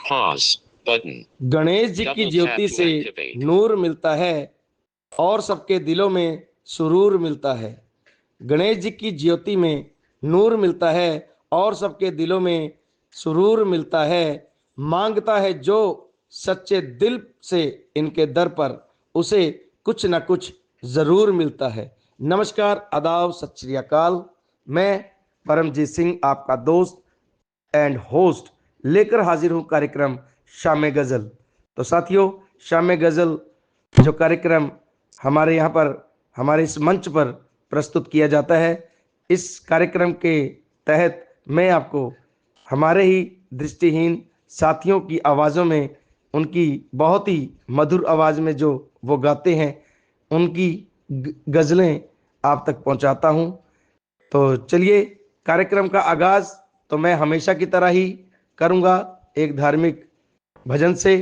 Pause button. Ganesh ji की Double tap Jyoti to से activate. नूर मिलता है और सबके दिलों में सुरूर मिलता है। गणेश जी की ज्योति में नूर मिलता है और सबके दिलों में सुरूर मिलता है। मांगता है जो सच्चे दिल से इनके दर पर, उसे कुछ ना कुछ जरूर मिलता है। नमस्कार, आदाब, सत श्री अकाल। मैं परमजीत सिंह, आपका दोस्त एंड होस्ट, लेकर हाजिर हूं कार्यक्रम शाम गज़ल। तो साथियों, शाम गज़ल जो कार्यक्रम हमारे यहाँ पर, हमारे इस मंच पर प्रस्तुत किया जाता है, इस कार्यक्रम के तहत मैं आपको हमारे ही दृष्टिहीन साथियों की आवाज़ों में, उनकी बहुत ही मधुर आवाज़ में जो वो गाते हैं, उनकी गज़लें आप तक पहुंचाता हूं। तो चलिए, कार्यक्रम का आगाज तो मैं हमेशा की तरह ही करूंगा एक धार्मिक भजन से।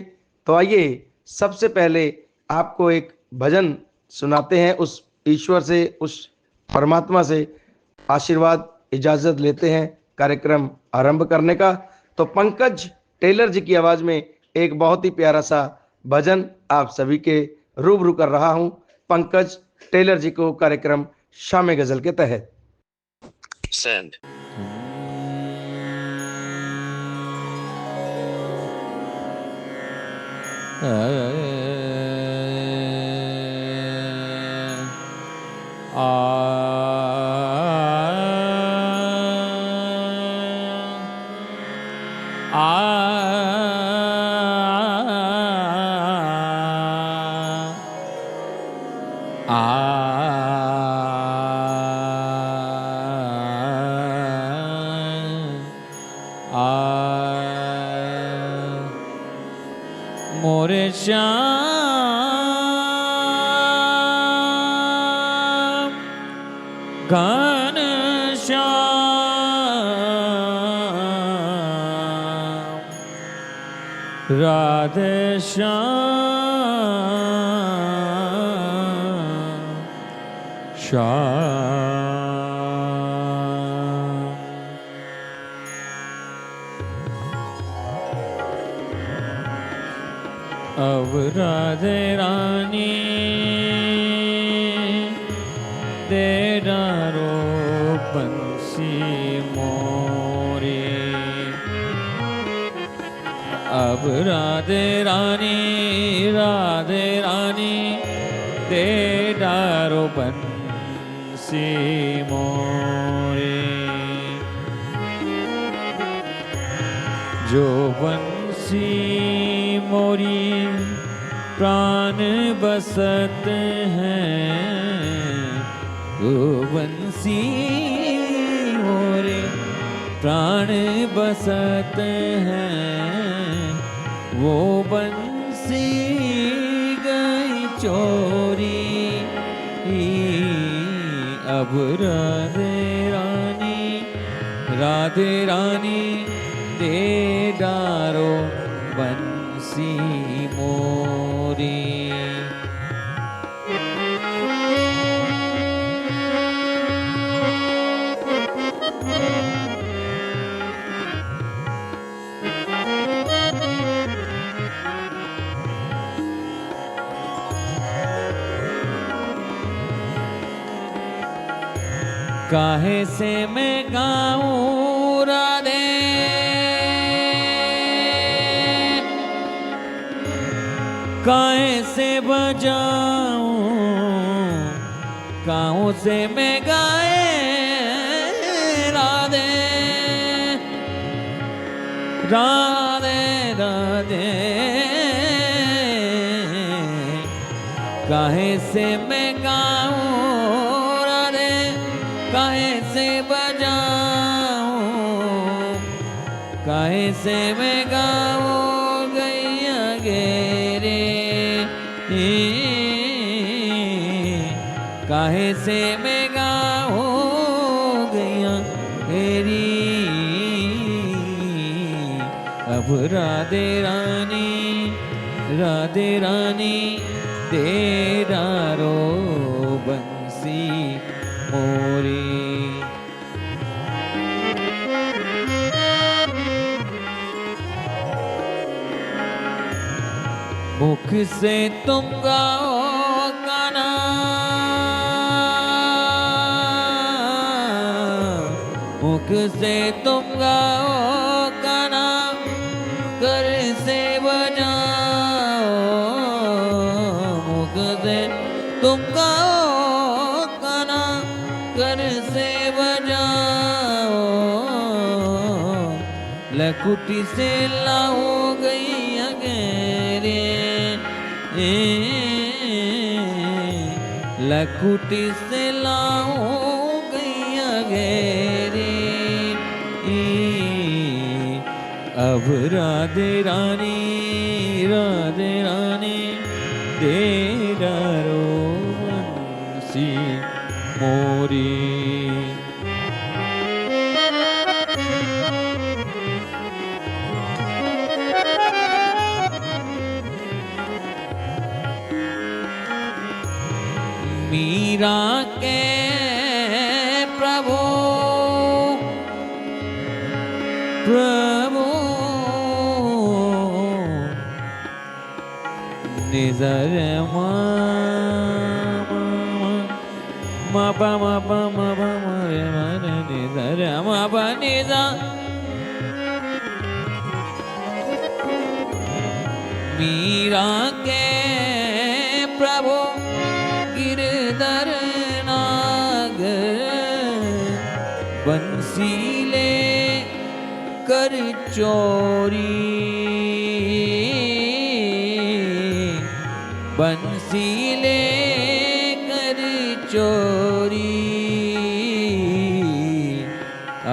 तो आइए, सबसे पहले आपको एक भजन सुनाते हैं, उस ईश्वर से, उस परमात्मा से आशीर्वाद, इजाजत लेते हैं कार्यक्रम आरंभ करने का। तो पंकज टेलर जी की आवाज में एक बहुत ही प्यारा सा भजन आप सभी के रूबरू कर रहा हूं, पंकज टेलर जी को कार्यक्रम शाम गजल के तहत। Send. मोरे श्याम घन श्याम राधे श्याम श्याम। अब राधे रानी दे डारो बंसी मोरे। अब राधे रानी, राधे रानी दे डारो बंसी मोरे। जो बंसी मोरी प्राण बसत हैं, वो बंसी मोरे प्राण बसत हैं। वो बंसी गई चोरी। अब राधे रानी, राधे रानी दे डारो बंसी मोरी। काहे से मैं गाऊं राधे, काहे से बजाऊं, काहों से मैं गाए राधे, राधे राधे। काहे से मैं गाऊं राधे, काहे से बजाऊं, काहे से मैं गाऊं गैया गेरे। काहे से मैं गाऊं गैया गेरी। अब राधे रानी, राधे रानी दे डारो बंसी मोरी। मुख से तुम गाओ गाना, मुख से तुम गाओ गाना, कर से बजाओ, मुख से तुम गाओ गाना, कर से बजाओ, लकुटी से लाओ गई अगेरे, लकुटी से लाओ गई अगेरे, अब राधे रानी, राधे रानी दे डारो बंसी मोरी। मीरा के प्रभु प्रभु निजर मा पा मा पा मा पा मा रे मा रे निजर मा पा निजा, मीरा के प्रभु गिरधर नागर, बंसीले कर चोरी, बंसीले कर चोरी,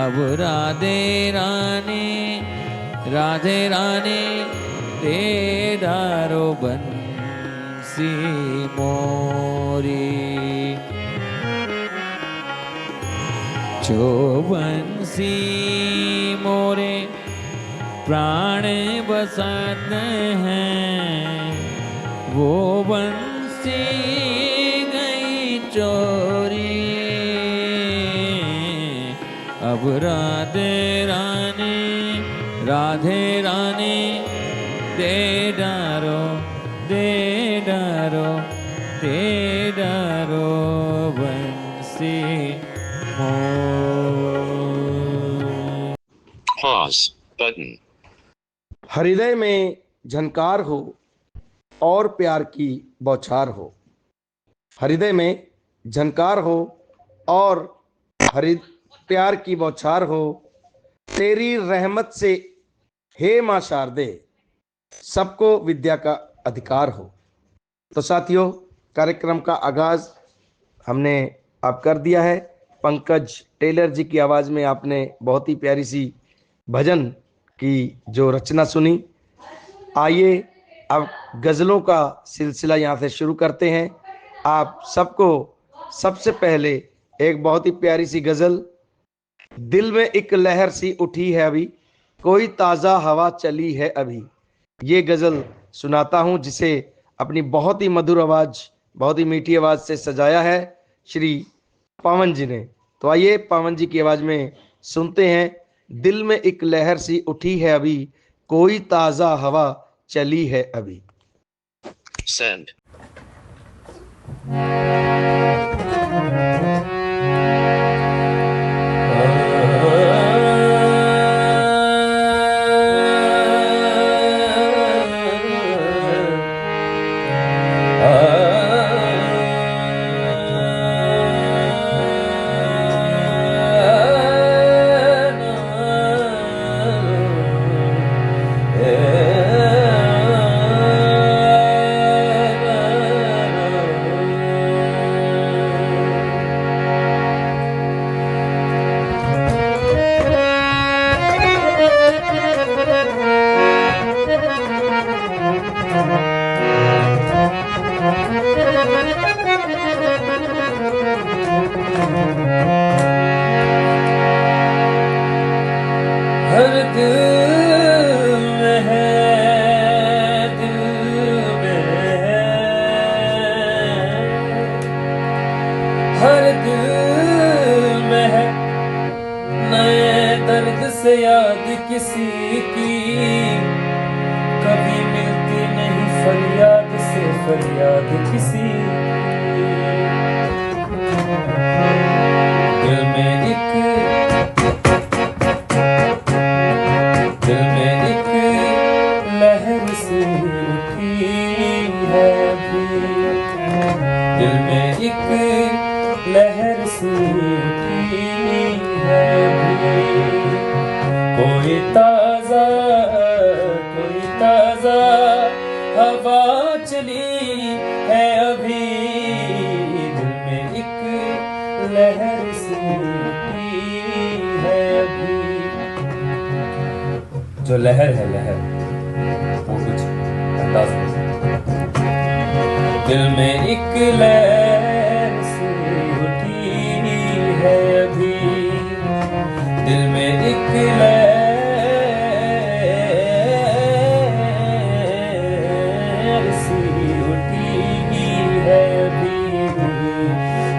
अब राधे रानी, राधे रानी दे डारो बंसी मोरी। जो बंसी मोरे प्राण बसत हैं, वो बंसी गई चोरी, अब राधे रानी, राधे रानी दे डारो, दे डारो, दे डारो बंसी मोर। Pause button. हृदय में झनकार हो और प्यार की बौछार हो, हृदय में झनकार हो और प्यार की बौछार हो, तेरी रहमत से हे माँ शारदे सबको विद्या का अधिकार हो। तो साथियों, कार्यक्रम का आगाज हमने आप कर दिया है। पंकज टेलर जी की आवाज़ में आपने बहुत ही प्यारी सी भजन की जो रचना सुनी। आइए अब गज़लों का सिलसिला यहाँ से शुरू करते हैं। आप सबको सबसे पहले एक बहुत ही प्यारी सी गज़ल, दिल में एक लहर सी उठी है अभी, कोई ताज़ा हवा चली है अभी, ये गज़ल सुनाता हूँ, जिसे अपनी बहुत ही मधुर आवाज़, बहुत ही मीठी आवाज़ से सजाया है श्री पवन जी ने। तो आइए पवन जी की आवाज़ में सुनते हैं, दिल में एक लहर सी उठी है अभी, कोई ताज़ा हवा चली है अभी। Send. हर दिल में है, दिल में है, हर दिल में है नए दर्द से याद किसी की, कभी मिलती नहीं फरियाद फरियाद किसी, दिल में एक लहर सी उठी है अभी, दिल में एक लहर सी उठी है अभी। कोई ताजा हवा चली है अभी, दिल में एक लहर सी उठी है अभी। जो लहर है लहर वो कुछ अंदाज नहीं। दिल में एक लहर सी उठी है अभी, दिल में एक लहर सी उठी है अभी,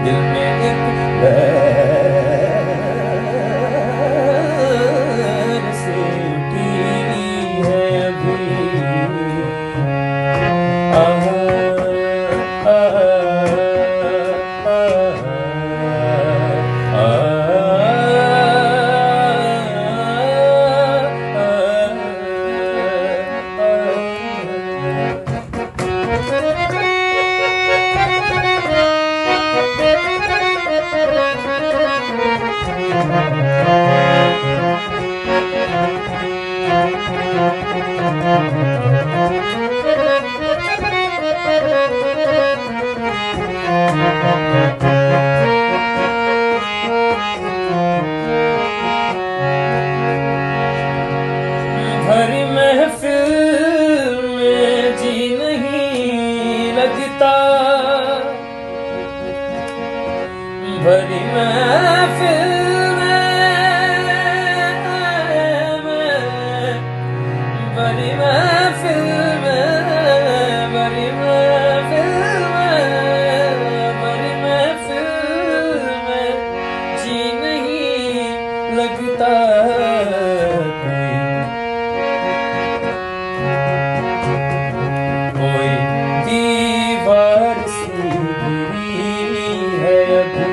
दिल में एक लहर सी उठी है अभी। भरी महफिल में जी नहीं लगता, भरी महफिल भरी महफिल भरी महफिल में जी नहीं लगता। कोई दीवार सी गिरी है अभी,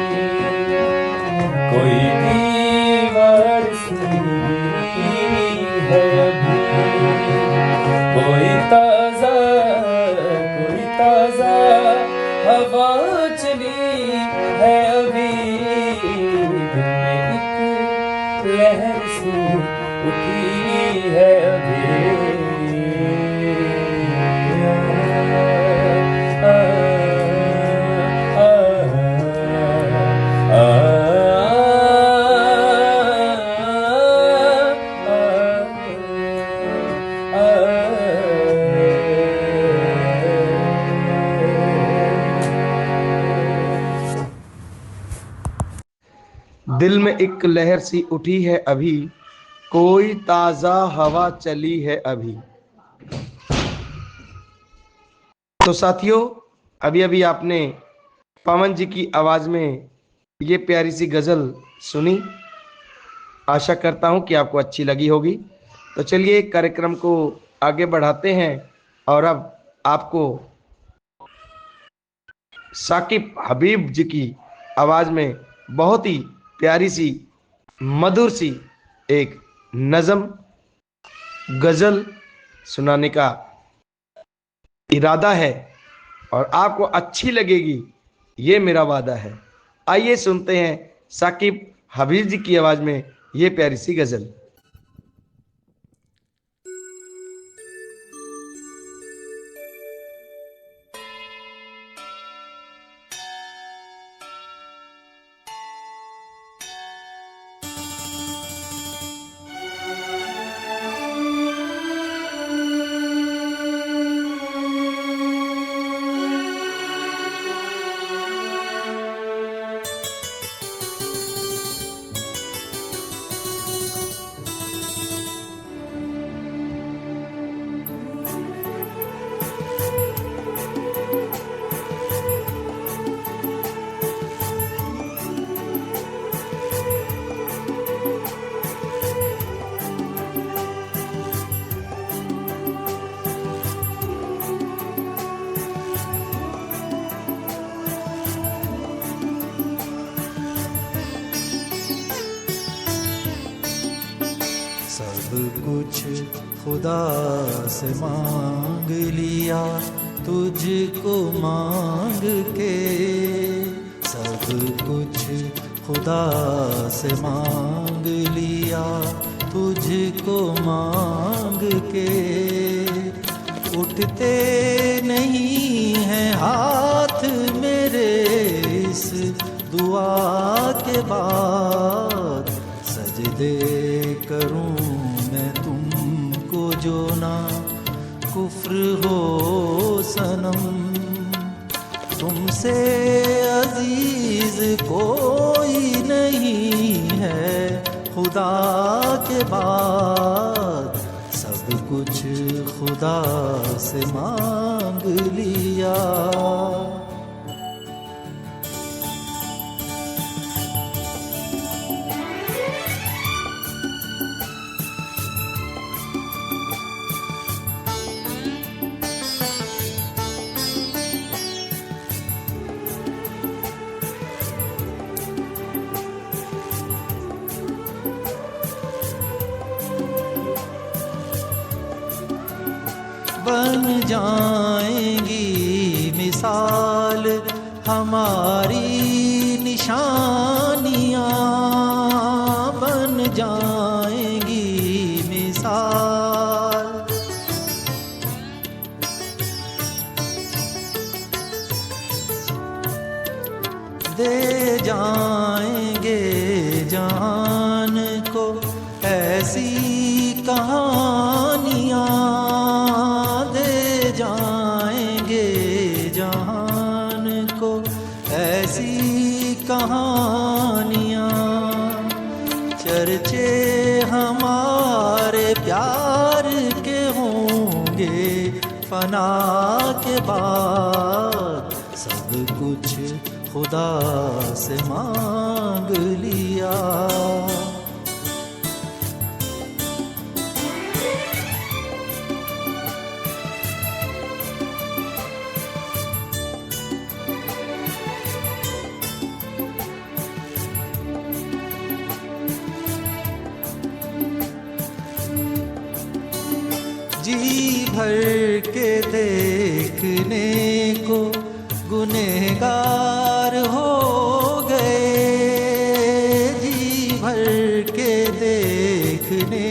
कोई दीवार सी गिरी है अभी। कोई ताजा हवा चली है अभी, दिल में एक लहर सी उठी है अभी। दिल में एक लहर सी उठी है अभी, कोई ताजा हवा चली है अभी। तो साथियों, अभी अभी आपने पवन जी की आवाज में ये प्यारी सी गजल सुनी। आशा करता हूं कि आपको अच्छी लगी होगी। तो चलिए कार्यक्रम को आगे बढ़ाते हैं और अब आपको साकिब हबीब जी की आवाज में बहुत ही प्यारी सी मधुर सी एक नज़म गजल सुनाने का इरादा है और आपको अच्छी लगेगी, ये मेरा वादा है। आइए सुनते हैं साकिब हबीब जी की आवाज में ये प्यारी सी गजल। सब कुछ खुदा से मांग लिया तुझको मांग के, सब कुछ खुदा से मांग लिया तुझको मांग के। उठते नहीं हैं हाथ मेरे इस दुआ के बाद, सजदे करूं मैं तुमको जो ना कुफ्र हो सनम। तुमसे अजीज कोई नहीं है खुदा के बाद, सब कुछ खुदा से मांग लिया। बन जाएंगी मिसाल हमारी निशानियाँ, बन जाएंगी मिसाल। दे जाएंगे जान को ऐसी कहानियाँ, कहानियाँ। चर्चे हमारे प्यार के होंगे फना के बाद, सब कुछ खुदा से मांग लिया। जी भर के देखने को गुनहगार हो गए, जी भर के देखने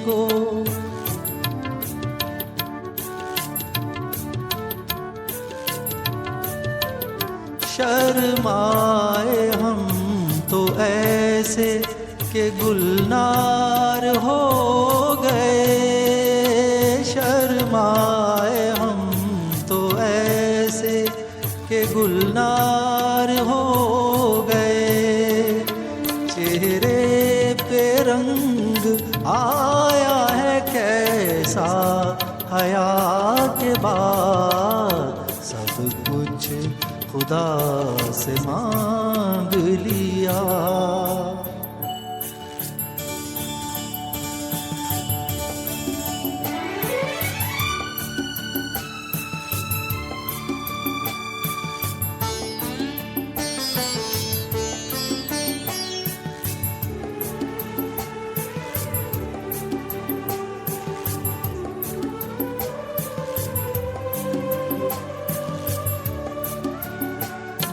को। शर्माए हम तो ऐसे के गुलनार हो गए, शर्माए हम तो ऐसे के गुलनार हो गए। चेहरे पे रंग आया है कैसा हया के बाद, सब कुछ खुदा से मांग लिया।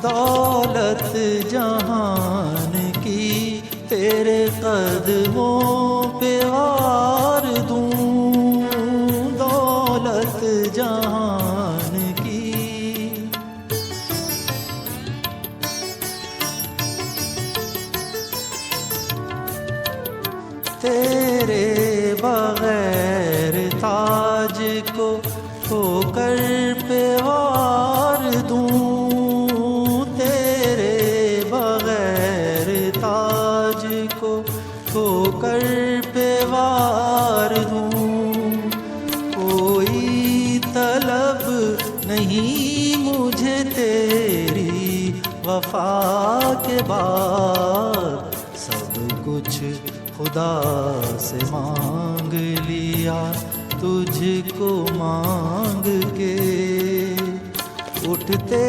दौलत जहान की तेरे कदमों पे वार दूं, दौलत जहान की। तेरे बगैर ताज को ठोकर पे वार दूं, ठोकर पे वार दूं। कोई तलब नहीं मुझे तेरी वफा के बाद, सब कुछ खुदा से मांग लिया तुझको मांग के। उठते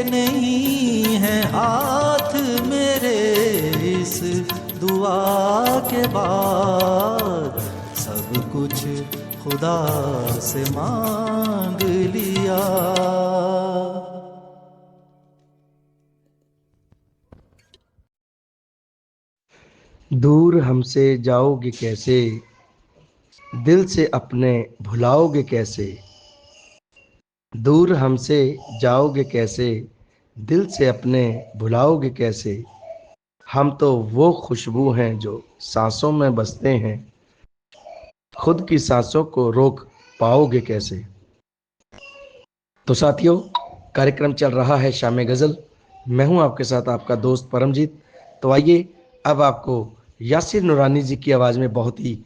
नहीं हैं हाथ मेरे इस दुआ के बाद, खुदा से मांग लिया। दूर हमसे जाओगे कैसे, दिल से अपने भुलाओगे कैसे। दूर हमसे जाओगे कैसे, दिल से अपने भुलाओगे कैसे। हम तो वो खुशबू हैं जो सांसों में बसते हैं, खुद की सांसों को रोक पाओगे कैसे। तो साथियों, कार्यक्रम चल रहा है शाम गज़ल। मैं हूं आपके साथ आपका दोस्त परमजीत। तो आइए अब आपको यासिर नूरानी जी की आवाज़ में बहुत ही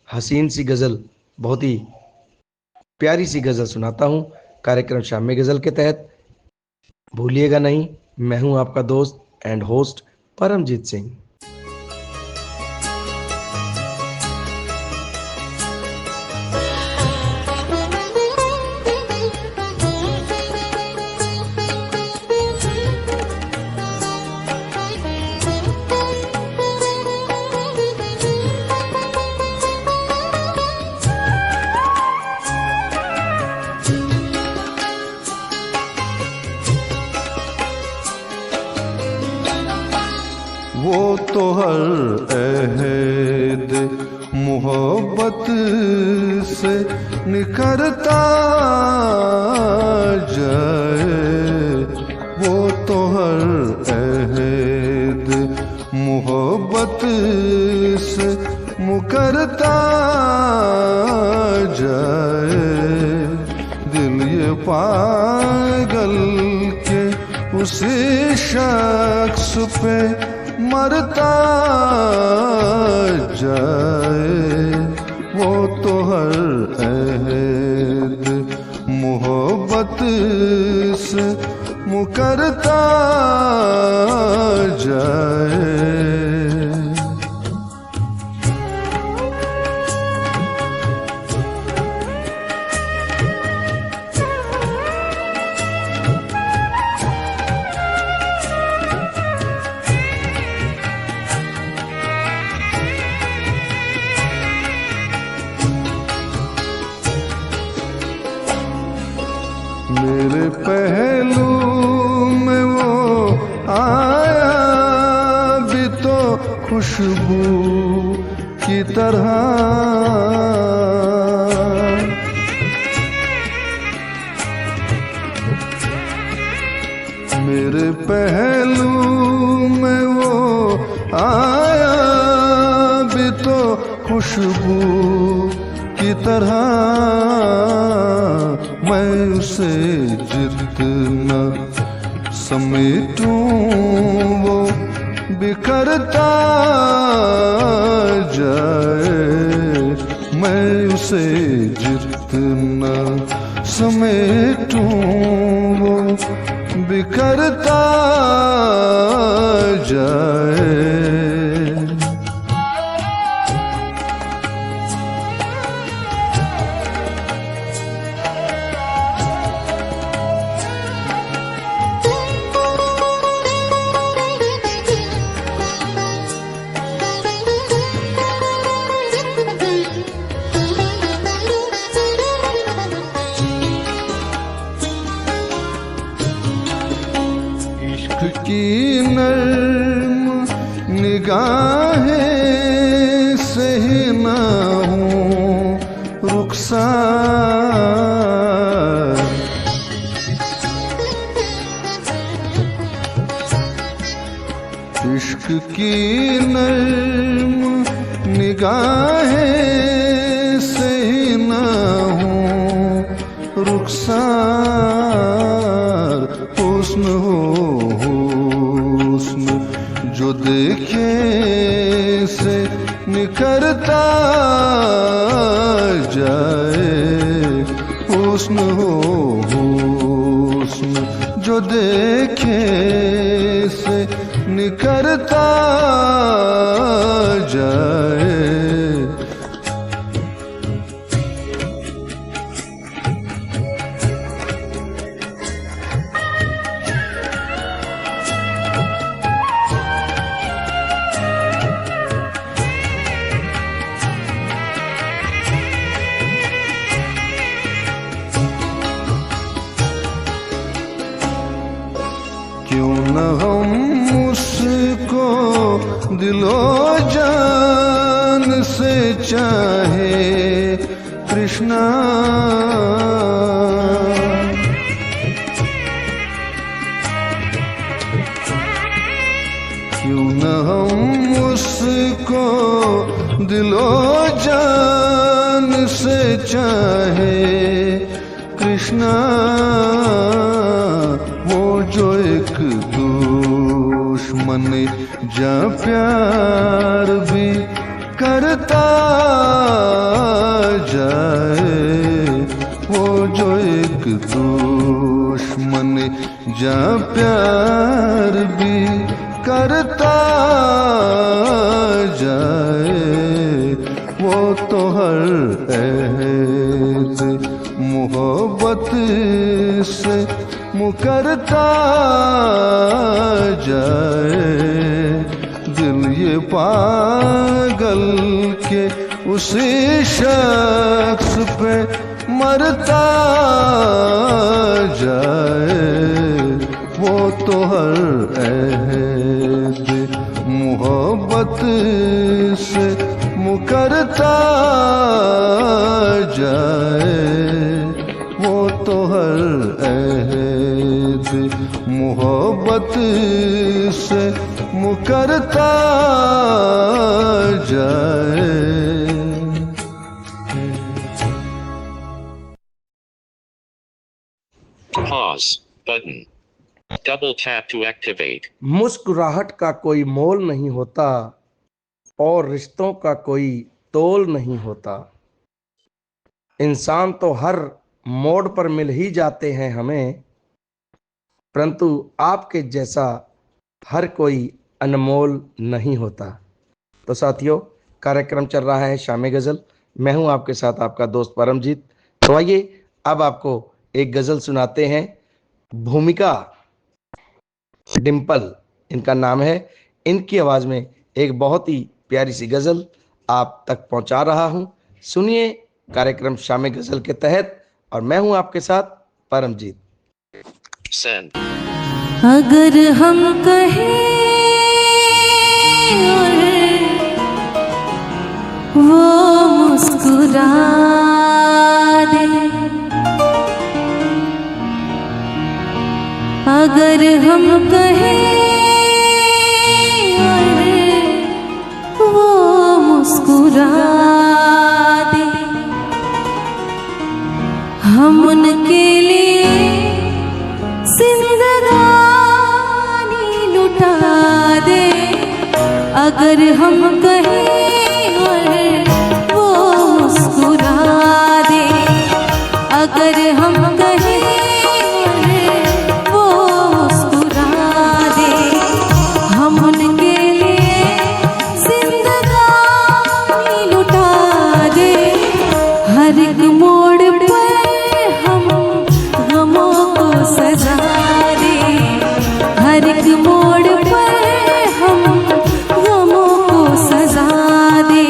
हसीन सी गज़ल, बहुत ही प्यारी सी गज़ल सुनाता हूं कार्यक्रम शाम गज़ल के तहत। भूलिएगा नहीं, मैं हूं आपका दोस्त एंड होस्ट परमजीत सिंह। वो तो हर अहद मोहब्बत से निखरता जाए। वो तो हर अहद मोहब्बत से मुकरता जाए। दिल ये पागल के उसी शख्स पे मरता जाए। वो तो हर अहद मोहब्बत से मुकरता जाए। मेरे पहलू में वो आया भी तो खुशबू की तरह। मेरे पहलू में वो आया भी तो खुशबू की तरह। मैं उसे जितना समेटूं वो बिखरता जाए। मैं उसे जितना समेटूं वो बिखरता जाए। की नर्म निगाहें से ही ना हूँ रुखसार। इश्क की नर्म निगाहें से ही ना हूँ रुखसार। हुस्न हो जो देखे से निखरता जाए। हुस्न हो हुस्न जो देखे से निखरता जाए। दिलो जान से चाहे कृष्णा, क्यों न हम उसको दिलो जान से चाहे कृष्णा, वो जो एक दुश्मन जा प्यार भी करता जाए, वो जो एक दुश्मन जा प्यार भी करता जाए, वो तो हर अहद मोहब्बत से मुकरता जाए। दिल ये पागल के उसी शख्स पे मरता जाए, वो तो हर अहद मोहब्बत से मुकरता जाए, वो तो हर अहद मोहब्बत से मुकरता जाए। Pause button. Double tap to activate. मुस्कुराहट का कोई मोल नहीं होता और रिश्तों का कोई तोल नहीं होता। इंसान तो हर मोड़ पर मिल ही जाते हैं हमें, परंतु आपके जैसा हर कोई अनमोल नहीं होता। तो साथियों, कार्यक्रम चल रहा है शामे गज़ल। मैं हूं आपके साथ आपका दोस्त परमजीत। तो आइए अब आपको एक गज़ल सुनाते हैं। भूमिका डिम्पल इनका नाम है। इनकी आवाज़ में एक बहुत ही प्यारी सी गज़ल आप तक पहुंचा रहा हूं। सुनिए कार्यक्रम शामे गज़ल के तहत, और मैं हूं आपके साथ परमजीत। Send. अगर हम कहें और वो मुस्कुरा दे, अगर हम कहें और वो मुस्कुरा दे, हम उनके लिए जिंदगानी लुटा दे। अगर हम कहें और वो मुस्कुरा दे, अगर हम कहें और वो मुस्कुरा दे, हम उनके लिए जिंदगानी लुटा दे। हर एक मोड़ पर हम गमों को सजा दे, हर एक मोड़ पर हम गमों को सजा दे।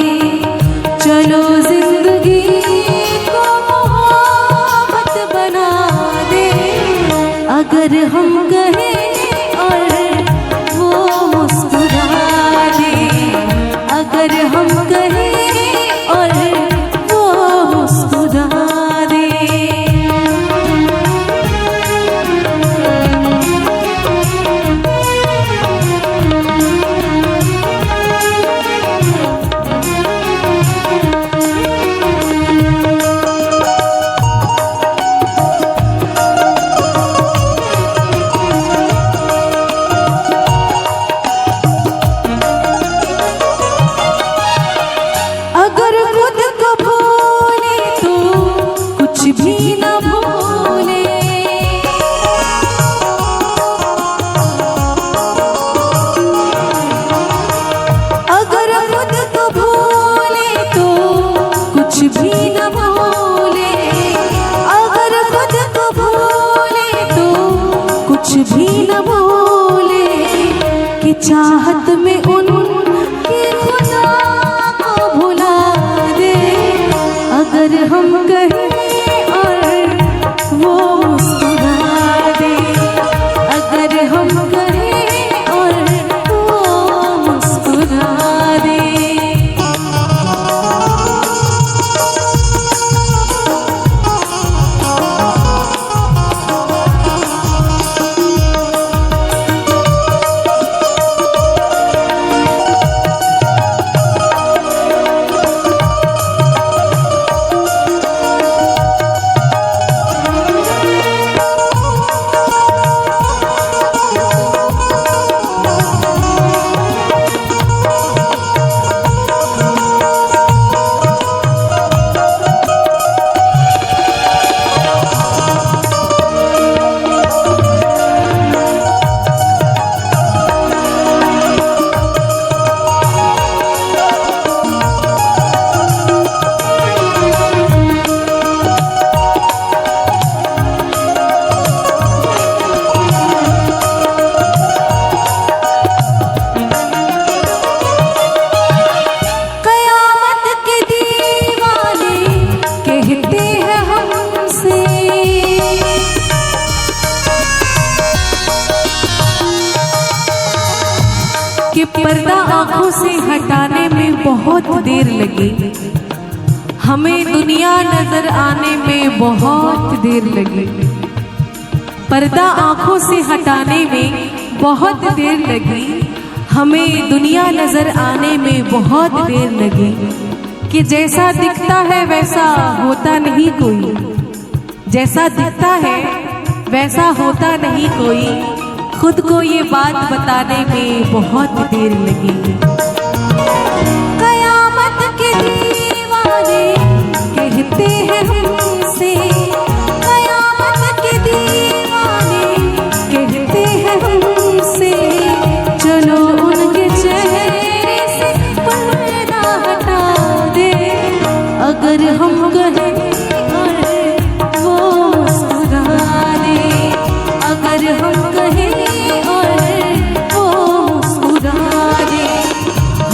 चलो जिंदगी को मोहब्बत बना दे। अगर हम कहें और वो मुस्कुरा दे, अगर हम कहें और वो मुस्कुरा दे। अगर खुद को भूले तो कुछ भी न भूले, अगर खुद को भूले तो कुछ भी न भूले, अगर खुद को भूले तो कुछ भी न भूले। कि चाहत में उनके खुदा को भुला दे। अगर हम कहें और वो मुस्कुरा दे, अगर हम कहें और वो मुस्कुरा बहुत देर लगी, हमें दुनिया नजर आने में बहुत देर लगी, पर्दा आंखों से हटाने में बहुत देर लगी, हमें दुनिया नजर आने में बहुत देर लगी, कि जैसा दिखता है वैसा होता नहीं कोई, जैसा दिखता है वैसा होता नहीं कोई, खुद को ये बात बताने में बहुत देर लगी। कयामत के दीवाने कहते हैं हमसे, कयामत के दीवाने कहते हैं हमसे, चलो उनके चेहरे से पर्दा हटा दे, अगर हम कहें वो मुस्कुरा दे, अगर हम कहें और वो मुस्कुरा दे,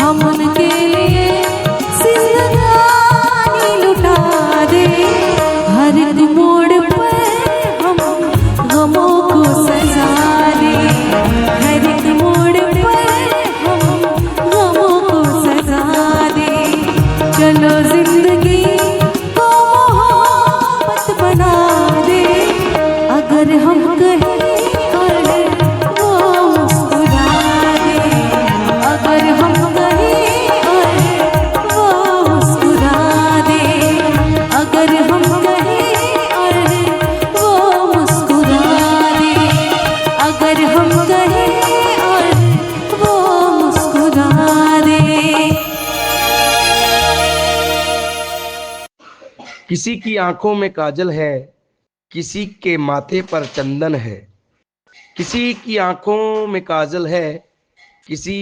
हम उनके लिए जिंदगानी लुटा दे, हर एक मोड़ पर हम गमों को सजा दे, हर एक मोड़ पर हम गमों को सजा दे, चलो जिंदगी को मोहब्बत बना दे, अगर हम कहें और वो मुस्कुरा दे, अगर हम कहें और वो मुस्कुरा दे, अगर हम कहें और वो मुस्कुरा दे, अगर हम कहें और वो मुस्कुरा दे। किसी की आंखों में काजल है, किसी के माथे पर चंदन है, किसी की आंखों में काजल है, किसी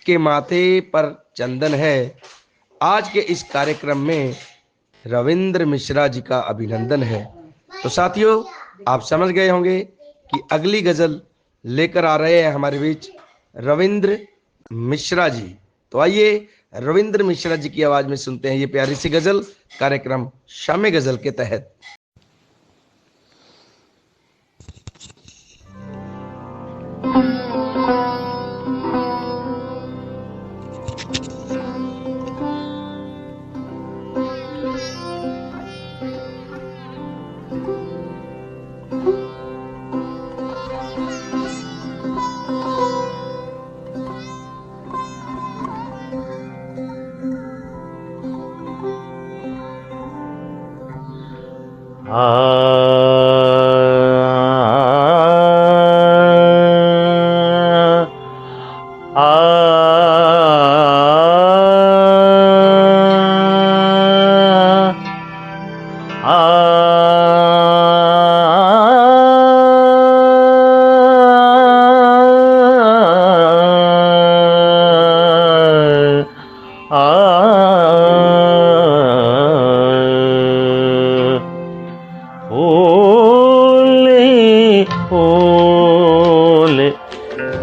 के माथे पर चंदन है। आज के इस कार्यक्रम में रविंद्र मिश्रा जी का अभिनंदन है। तो साथियों, आप समझ गए होंगे कि अगली गजल लेकर आ रहे हैं हमारे बीच रविंद्र मिश्रा जी। तो आइए रविंद्र मिश्रा जी की आवाज में सुनते हैं ये प्यारी सी गजल, कार्यक्रम शामे गजल के तहत।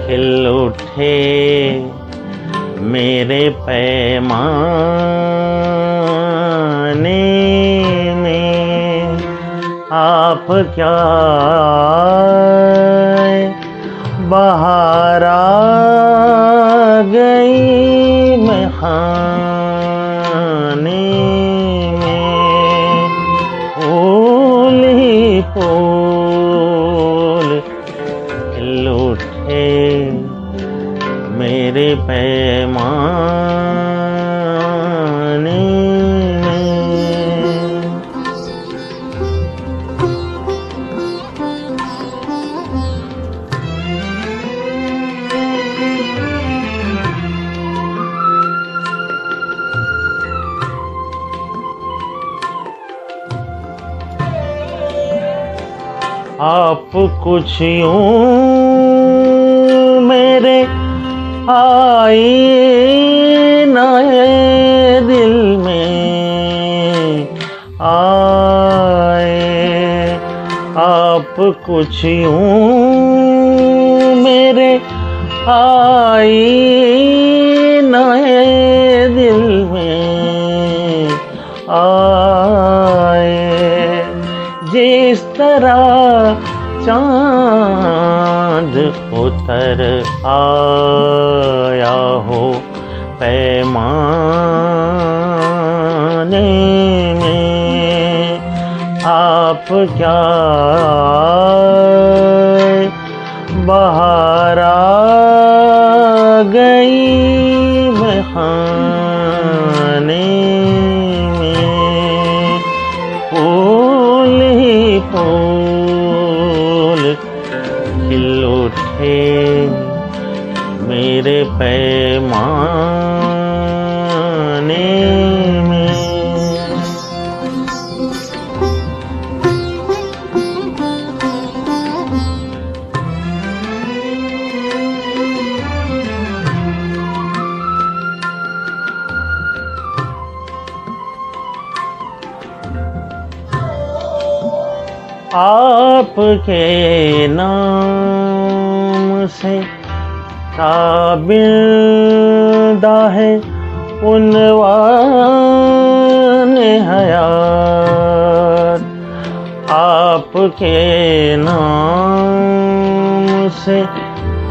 खिल उठे मेरे पैमाने में, आप क्या बाहर आ गई मैं खाने में, फूल ही फूल खिल उठे मेरे पैमाने में। आप कुछ यूं मेरे आए नए दिल में आए, आप कुछ यूं मेरे आए नए दिल में आए, जिस तरह चाँद उतर आया हो पैमाने में आप क्या बाहर आ गई बहाने में, फूल ही फूल खिल उठे मेरे पैमाने में। आपके नाम से ताबिदा है उन्वान हयात, आपके नाम से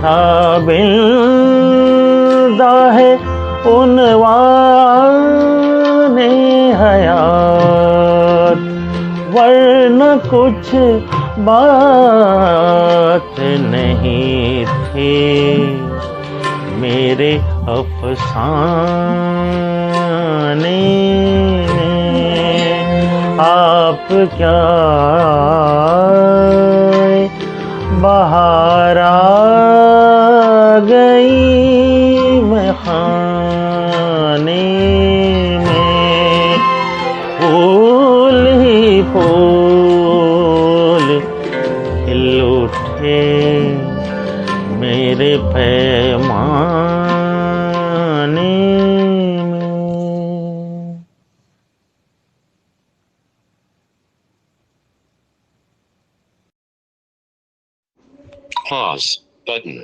ताबिदा है उन्वान हयात, वरना कुछ बात नहीं थी मेरे अफसाने में। आप क्या बाहर आ गई बहाने में, फूल ही फूल खिल उठे मेरे पैमाने में। Pause button.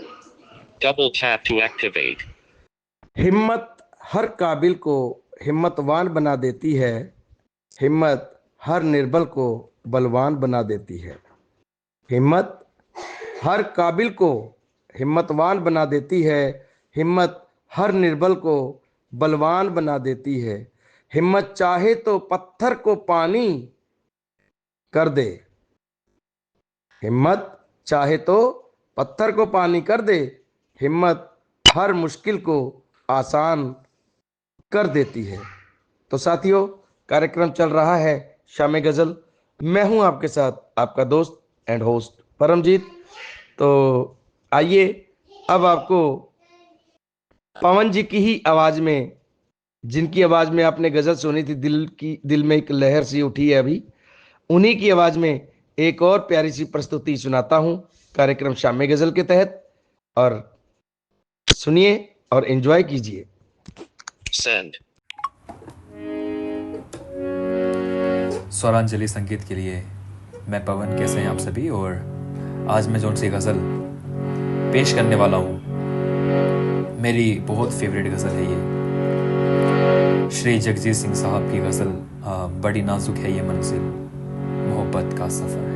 Double tap to activate. हिम्मत हर काबिल को हिम्मतवान बना देती है, हिम्मत हर निर्बल को बलवान बना देती है। हिम्मत हर काबिल को हिम्मतवान बना देती है, हिम्मत हर निर्बल को बलवान बना देती है। हिम्मत चाहे तो पत्थर को पानी कर दे, हिम्मत चाहे तो पत्थर को पानी कर दे, हिम्मत हर मुश्किल को आसान कर देती है। तो साथियों, कार्यक्रम चल रहा है शाम गज़ल। मैं हूं आपके साथ आपका दोस्त एंड होस्ट परमजीत। तो आइए अब आपको पवन जी की ही आवाज़ में, जिनकी आवाज़ में आपने गज़ल सुनी थी, दिल में एक लहर सी उठी है अभी, उन्हीं की आवाज़ में एक और प्यारी सी प्रस्तुति सुनाता हूं कार्यक्रम शाम गज़ल के तहत। और सुनिए और एंजॉय कीजिए। Send. स्वरांजलि संगीत के लिए मैं पवन, कैसे हैं आप सभी। और आज मैं जो सी गज़ल पेश करने वाला हूँ, मेरी बहुत फेवरेट गज़ल है ये। श्री जगजीत सिंह साहब की गज़ल, बड़ी नाजुक है ये मंजिल, मोहब्बत का सफ़र है।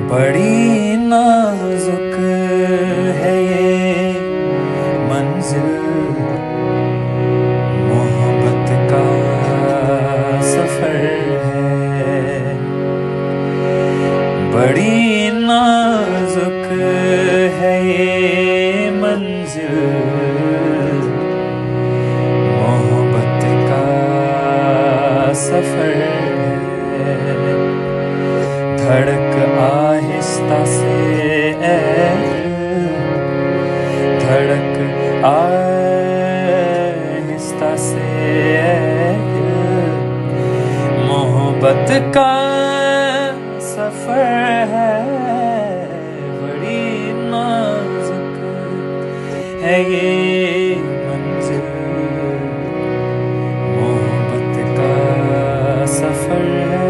बड़ी नाजुक है ये मंजिल, मोहब्बत का सफर है। धड़क आहिस्ता से धड़क आहिस्ता से मोहब्बत का सफर है। बड़ी नाजुक है ये मंजिल, मोहब्बत का सफर है।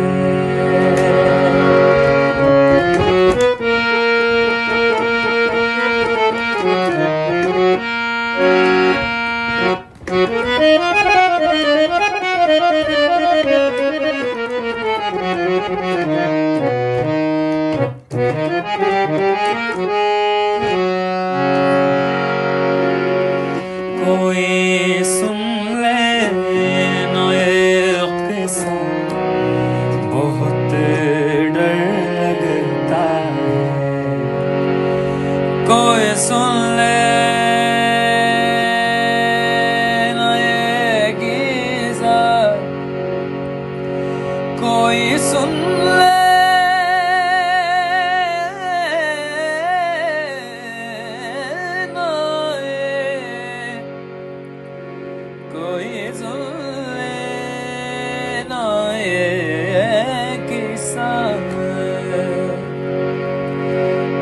कोई सुन ले ना ये किस्सा, बहुत डर लगता है। कोई सुन ले ना ये किस्सा, कोई सुन ले कोई सुन ले ना ये किस्सा,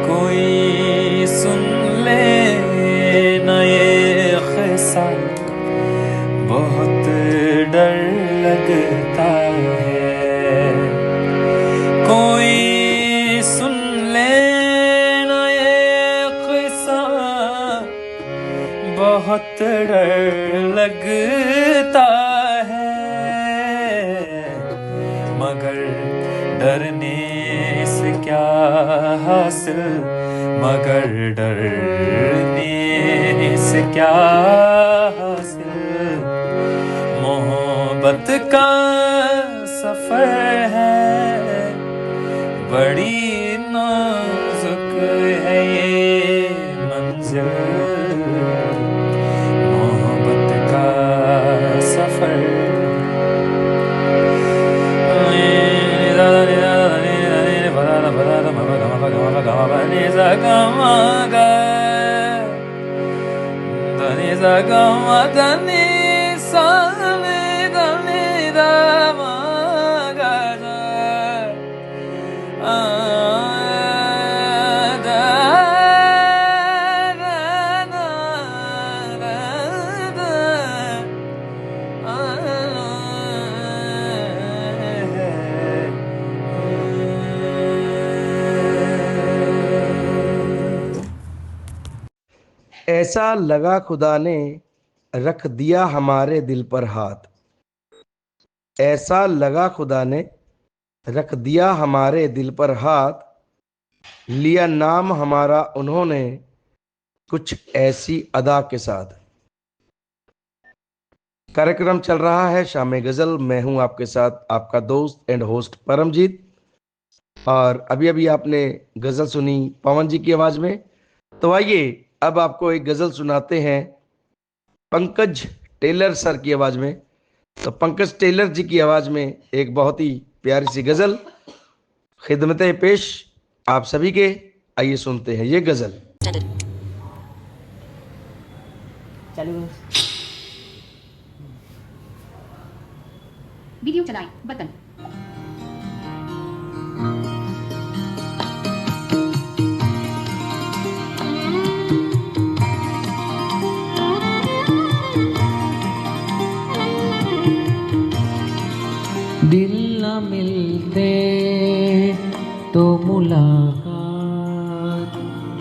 कोई सुन ले ना ये किस्सा, बहुत डर लगता है। कोई सुन ले ना ये किस्सा, बहुत डर लगता है। मगर डरने से क्या हासिल, मगर डरने से क्या हासिल। मोहब्बत का सफर है, बड़ी नाजुक है ये मंजिल, मोहब्बत का सफर। ऐसा लगा खुदा ने रख दिया हमारे दिल पर हाथ। ऐसा लगा खुदा ने रख दिया हमारे दिल पर हाथ, लिया नाम हमारा उन्होंने कुछ ऐसी अदा के साथ। कार्यक्रम चल रहा है शाम गजल। मैं हूं आपके साथ आपका दोस्त एंड होस्ट परमजीत। और अभी अभी आपने गजल सुनी पवन जी की आवाज में। तो आइए अब आपको एक गजल सुनाते हैं पंकज टेलर सर की आवाज में। तो पंकज टेलर जी की आवाज में एक बहुत ही प्यारी सी गजल खिदमते पेश आप सभी के। आइए सुनते हैं ये गजल। वीडियो चलाएं बटन। दिल न मिलते तो मुलाकात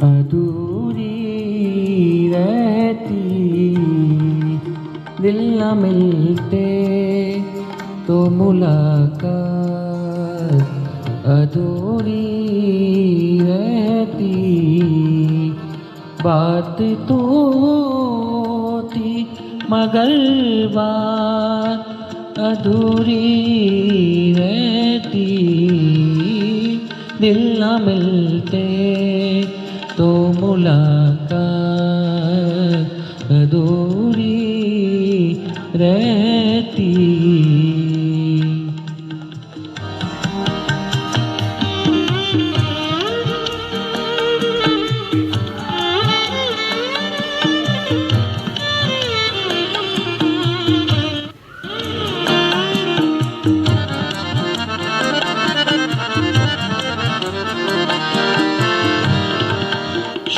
अधूरी रहती। दिल न मिलते तो मुलाकात अधूरी रहती। बात तो होती मगर बात अधूरी रहती। दिल न मिलते तो मुलाकात अधूरी रहती।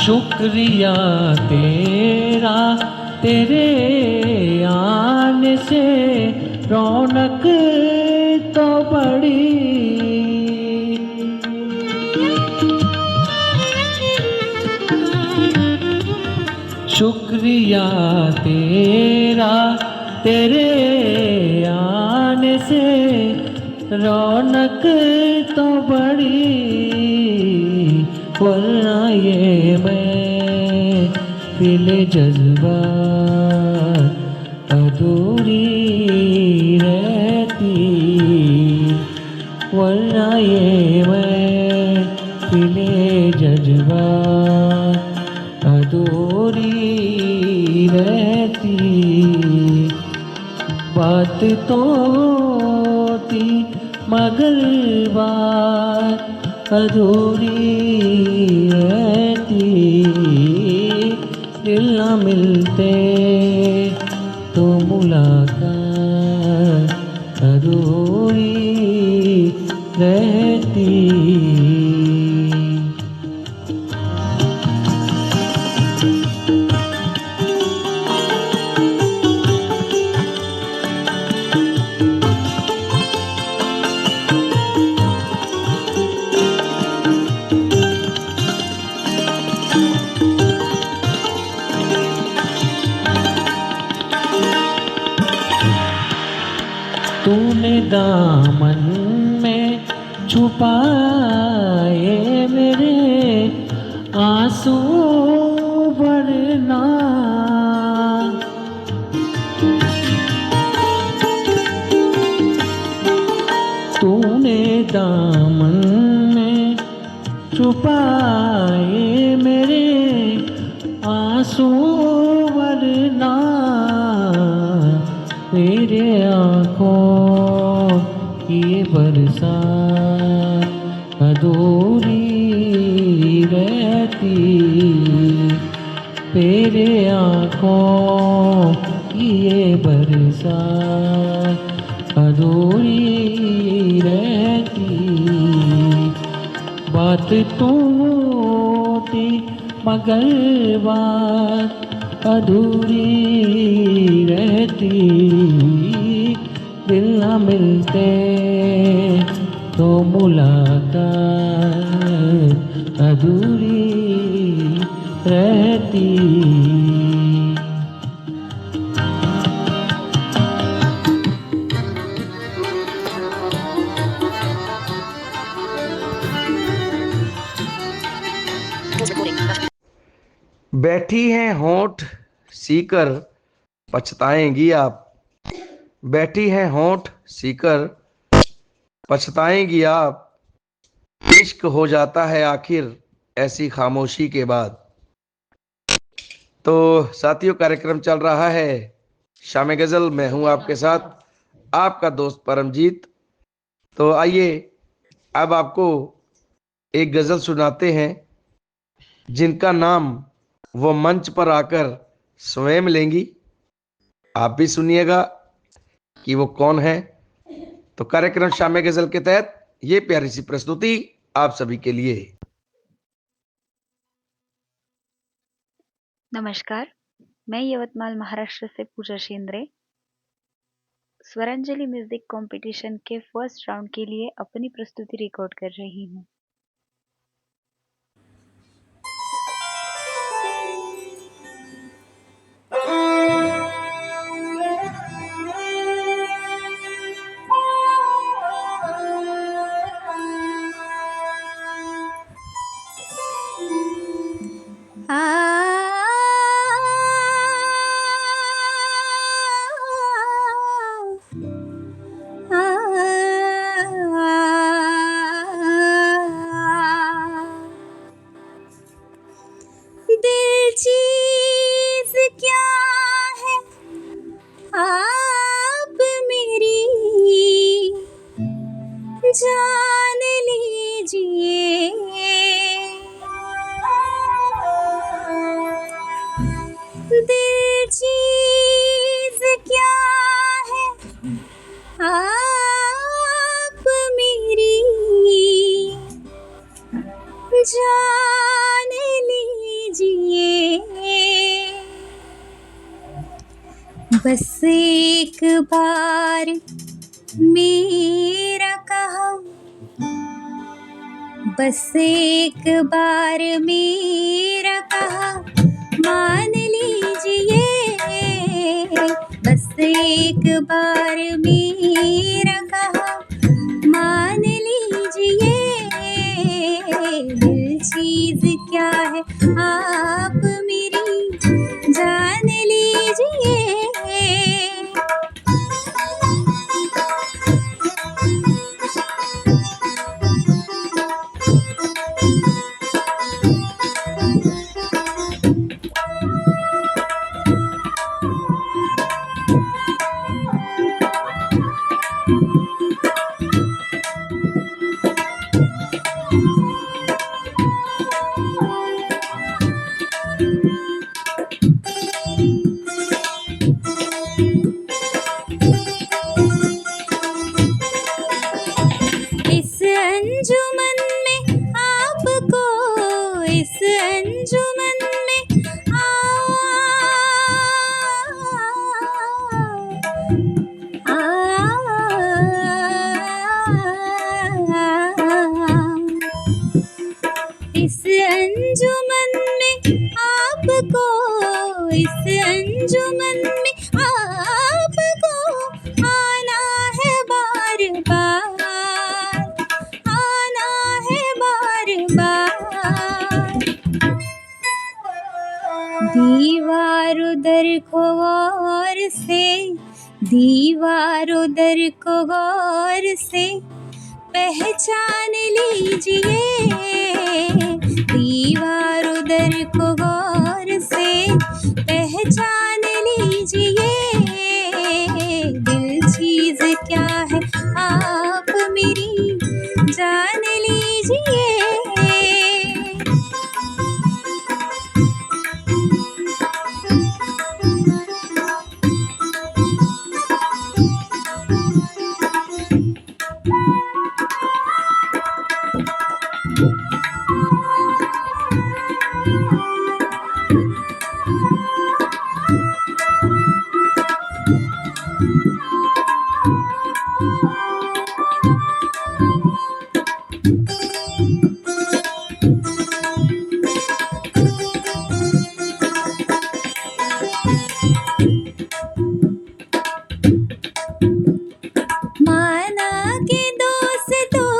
शुक्रिया तेरा, तेरे आने से रौनक तो बढ़ी। शुक्रिया तेरा, तेरे आने से रौनक तो बढ़ी, वरना ये मैं दिले जज्बा अधूरी रहती, वरना ये मैं दिले जज्बा अधूरी रहती। बात तो थी मगर बात अधूरी रहती, दिल न मिलते तो मुलाकात अधूरी रहती। तूने दामन में छुपाए मेरे आंसू वरना, तूने दामन में छुपाए मेरे आंसू वरना, मेरे आँखों की बरसात अधूरी रहती, तेरे आँखों की ये बरसात अधूरी रहती। बात तो थी मगर बात अधूरी रहती, दिल न मिलते तो मुलाकात अधूरी रहती। बैठी हैं होंठ सीकर पछताएंगी आप, बैठी हैं होंठ सीकर पछताएंगी आप, इश्क हो जाता है आखिर ऐसी खामोशी के बाद। तो साथियों, कार्यक्रम चल रहा है शाम गज़ल, मैं हूं आपके साथ आपका दोस्त परमजीत। तो आइए अब आपको एक गज़ल सुनाते हैं जिनका नाम वो मंच पर आकर स्वयं लेंगी। आप भी सुनिएगा कि वो कौन है। तो कार्यक्रम शाम गज़ल के तहत ये प्यारी सी प्रस्तुति आप सभी के लिए। नमस्कार, मैं यवतमाल महाराष्ट्र से पूजा शेंद्रे स्वरांजलि म्यूजिक कंपटीशन के फर्स्ट राउंड के लिए अपनी प्रस्तुति रिकॉर्ड कर रही हूँ। दिल चीज क्या है आप मेरी जान लीजिए, दिल चीज क्या है आप मेरी जान लीजिए। बस एक बार मेरा कहा, बस एक बार मेरा कहा मान लीजिए, बस एक बार मेरा कहा मान लीजिए। दिल चीज क्या है आप मेरी जान लीजिए। इस अंजुमन में आपको, इस अंजुमन में इस अंजुमन में आपको, इस अंजुमन में आपको आना है बार बार, आना है बार बार। दीवार उधर को गौर से, दीवार उधर को गौर से पहचान लीजिए, दीवार उधर को गौर से पहचान लीजिए। दिल चीज क्या है आप मेरी जान लीजिए। माना कि दोस्तों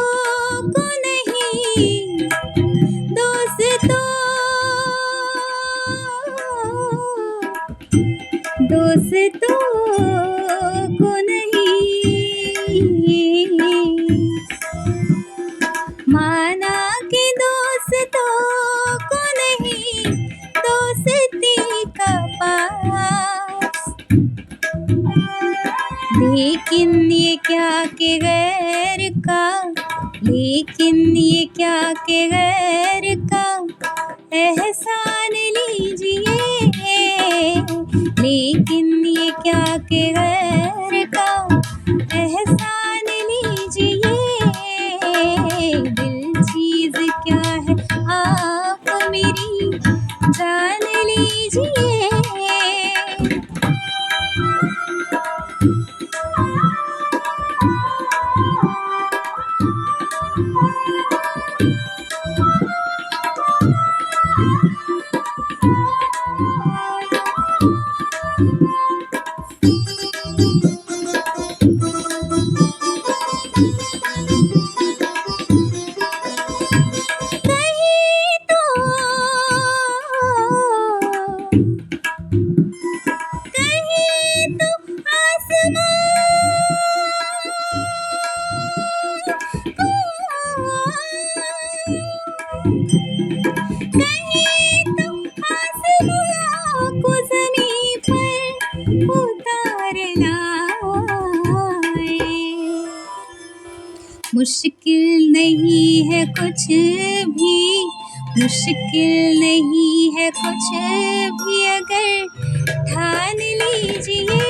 को नहीं, दोस्तों को नहीं, माना कि दोस्तों को नहीं दोस्ती का पास। लेकिन ये क्या के गैर का, लेकिन ये क्या के गैर का एहसान लीजिए, लेकिन ये क्या के गैर का एहसान लीजिए। दिल चीज क्या है आप मेरी जान लीजिए। मुश्किल नहीं है कुछ भी, मुश्किल नहीं है कुछ भी अगर ठान लीजिए।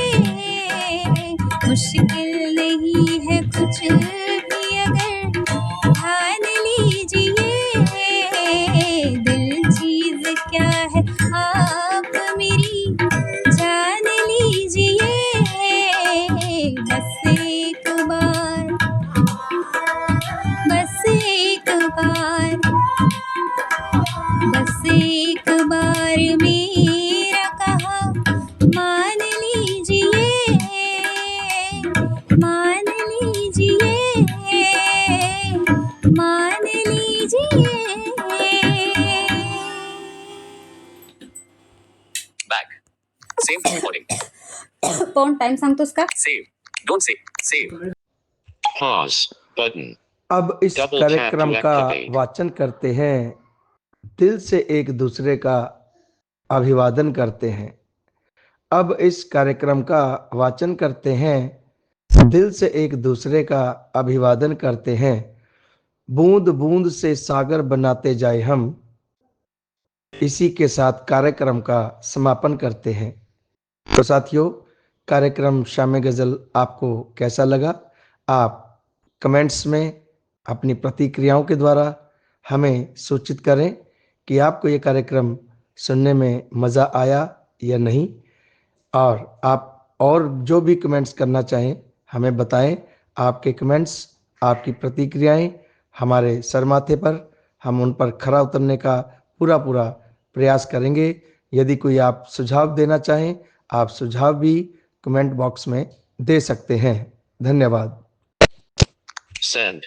मुश्किल नहीं है कुछ भी अगर ठान लीजिए। दिल चीज क्या है आप मेरी जान लीजिए। पवन टाइम सांगतोस का? Pause button. अब इस Double tap to कार्यक्रम का activate. वाचन करते हैं, दिल से एक दूसरे का अभिवादन करते हैं। अब इस कार्यक्रम का वाचन करते हैं, दिल से एक दूसरे का अभिवादन करते हैं। बूंद बूंद से सागर बनाते जाए हम, इसी के साथ कार्यक्रम का समापन करते हैं। तो साथियों, कार्यक्रम शाम गज़ल आपको कैसा लगा? आप कमेंट्स में अपनी प्रतिक्रियाओं के द्वारा हमें सूचित करें कि आपको ये कार्यक्रम सुनने में मज़ा आया या नहीं, और आप और जो भी कमेंट्स करना चाहें हमें बताएं। आपके कमेंट्स, आपकी प्रतिक्रियाएं हमारे सर माथे पर, हम उन पर खरा उतरने का पूरा प्रयास करेंगे। यदि कोई आप सुझाव देना चाहें, आप सुझाव भी कमेंट बॉक्स में दे सकते हैं। धन्यवाद। Send.